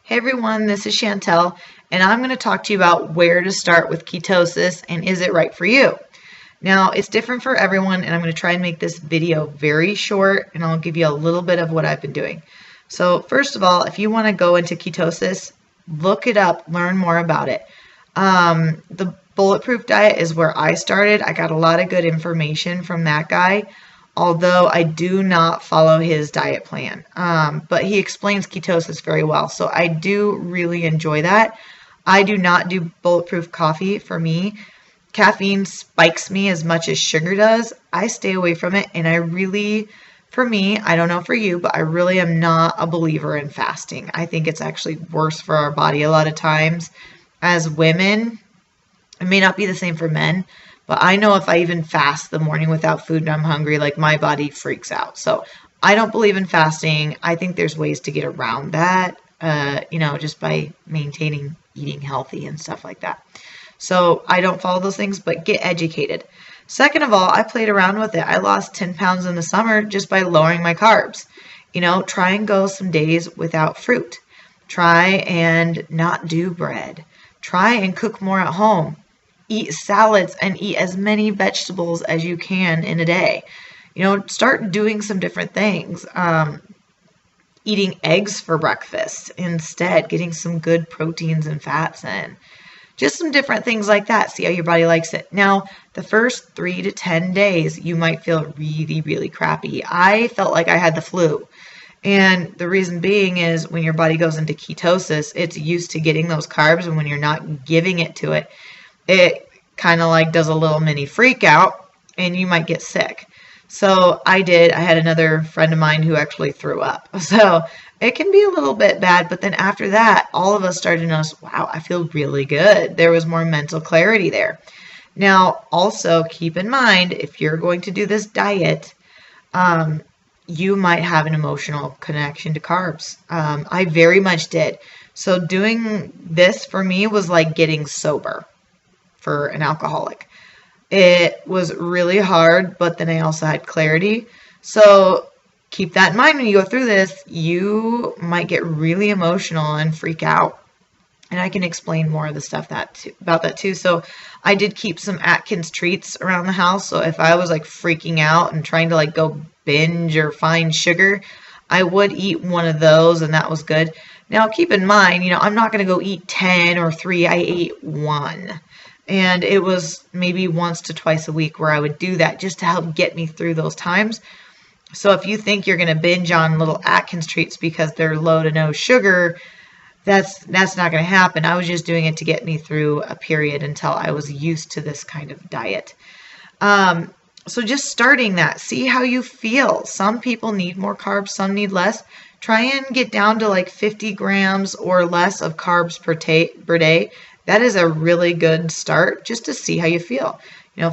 Hey everyone, this is Chantel, and I'm going to talk to you about where to start with ketosis and is it right for you? Now, it's different for everyone, and I'm going to try and make this video very short, and I'll give you a little bit of what I've been doing. So, first of all, if you want to go into ketosis, look it up, learn more about it. The Bulletproof diet is where I started. I got a lot of good information from that guy, although I do not follow his diet plan. But he explains ketosis very well, so I do really enjoy that. I do not do bulletproof coffee. For me, caffeine spikes me as much as sugar does. I stay away from it, and for me, I don't know for you, but I really am not a believer in fasting. I think it's actually worse for our body a lot of times. As women, it may not be the same for men, but I know if I even fast the morning without food and I'm hungry, like my body freaks out. So I don't believe in fasting. I think there's ways to get around that, just by maintaining eating healthy and stuff like that. So I don't follow those things, but get educated. Second of all, I played around with it. I lost 10 pounds in the summer just by lowering my carbs. Try and go some days without fruit. Try and not do bread. Try and cook more at home. Eat salads and eat as many vegetables as you can in a day. Start doing some different things. Eating eggs for breakfast instead, getting some good proteins and fats in. Just some different things like that. See how your body likes it. Now, the first 3 to 10 days, you might feel really, really crappy. I felt like I had the flu. And the reason being is when your body goes into ketosis, it's used to getting those carbs, and when you're not giving it to it, it kind of like does a little mini freak out and you might get sick. So I had another friend of mine who actually threw up. So it can be a little bit bad, but then after that, all of us started to notice, wow, I feel really good. There was more mental clarity there. Now, also keep in mind, if you're going to do this diet, you might have an emotional connection to carbs. I very much did. So doing this for me was like getting sober for an alcoholic. It was really hard, but then I also had clarity. So keep that in mind when you go through this. You might get really emotional and freak out. And I can explain more of the stuff about that too. So I did keep some Atkins treats around the house. So if I was like freaking out and trying to like go binge or find sugar, I would eat one of those, and that was good. Now keep in mind, I'm not going to go eat 10 or 3. I ate 1. And it was maybe once to twice a week where I would do that just to help get me through those times. So if you think you're going to binge on little Atkins treats because they're low to no sugar, that's not going to happen. I was just doing it to get me through a period until I was used to this kind of diet. So just starting that, see how you feel. Some people need more carbs, some need less. Try and get down to like 50 grams or less of carbs per day. That is a really good start just to see how you feel.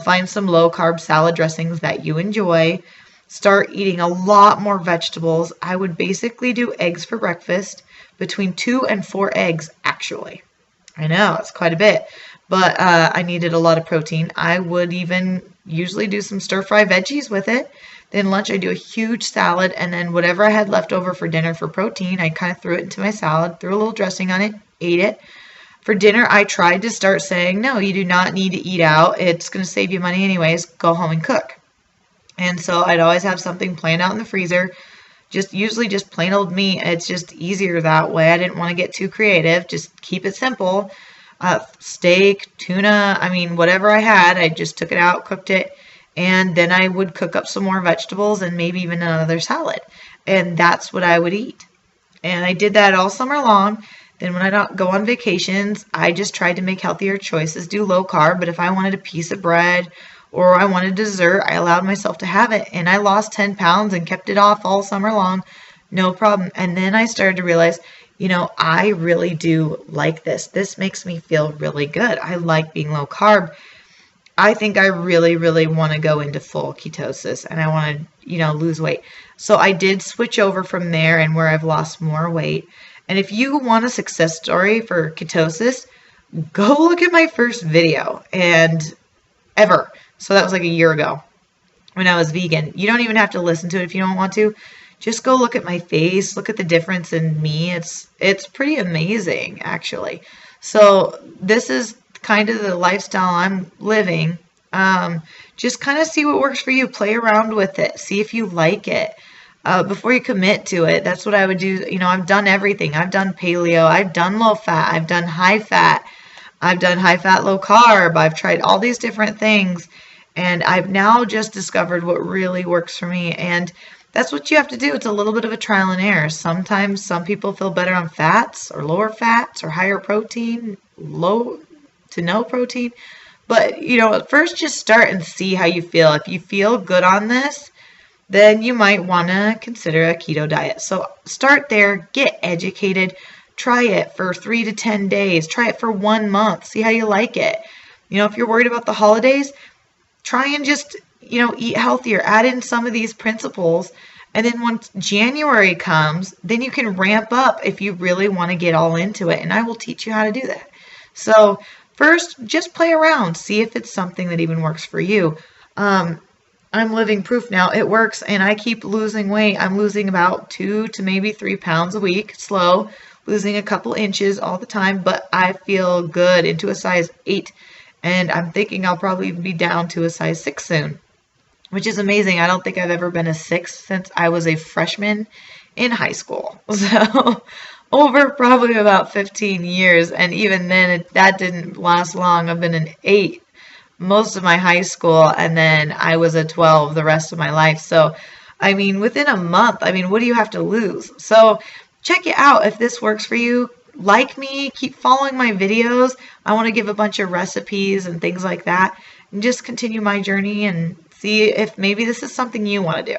Find some low carb salad dressings that you enjoy. Start eating a lot more vegetables. I would basically do eggs for breakfast, between 2 and 4 eggs, actually. I know, it's quite a bit, but I needed a lot of protein. I would even usually do some stir-fry veggies with it. Then lunch, I do a huge salad, and then whatever I had left over for dinner for protein, I kind of threw it into my salad, threw a little dressing on it, ate it. For dinner, I tried to start saying, no, you do not need to eat out. It's going to save you money anyways. Go home and cook. And so I'd always have something planned out in the freezer, usually just plain old meat. It's just easier that way. I didn't want to get too creative. Just keep it simple. Steak, tuna, whatever I had, I just took it out, cooked it, and then I would cook up some more vegetables and maybe even another salad. And that's what I would eat. And I did that all summer long. Then when I don't go on vacations, I just tried to make healthier choices, do low carb. But if I wanted a piece of bread or I wanted dessert, I allowed myself to have it. And I lost 10 pounds and kept it off all summer long. No problem. And then I started to realize, I really do like this. This makes me feel really good. I like being low carb. I think I really, really want to go into full ketosis, and I want to, lose weight. So I did switch over from there, and where I've lost more weight. And if you want a success story for ketosis, go look at my first video ever. So that was like a year ago when I was vegan. You don't even have to listen to it if you don't want to. just go look at my face, look at the difference in me. It's pretty amazing, actually. So this is kind of the lifestyle I'm living. Just kind of see what works for you. Play around with it. See if you like it. Before you commit to it, that's what I would do. You know, I've done everything. I've done paleo. I've done low fat. I've done high fat. I've done high fat, low carb. I've tried all these different things. And I've now just discovered what really works for me. And that's what you have to do. It's a little bit of a trial and error. Sometimes some people feel better on fats or lower fats or higher protein, low to no protein. But, you know, first just start and see how you feel. If you feel good on this, then you might want to consider a keto diet. So start there, get educated, try it for 3 to 10 days, try it for 1 month, see how you like it. You know, if you're worried about the holidays, try and just, you know, eat healthier, add in some of these principles. And then once January comes, then you can ramp up if you really want to get all into it. And I will teach you how to do that. So first, just play around, see if it's something that even works for you. I'm living proof now. It works, and I keep losing weight. I'm losing about 2 to maybe 3 pounds a week, slow, losing a couple inches all the time, but I feel good into a size 8, and I'm thinking I'll probably be down to a size 6 soon, which is amazing. I don't think I've ever been a 6 since I was a freshman in high school. So over probably about 15 years, and even then that didn't last long. I've been an 8 most of my high school, and then I was a 12 the rest of my life. So, I mean, within a month, I mean, what do you have to lose? So check it out if this works for you. Like me, keep following my videos. I want to give a bunch of recipes and things like that, and just continue my journey and see if maybe this is something you want to do.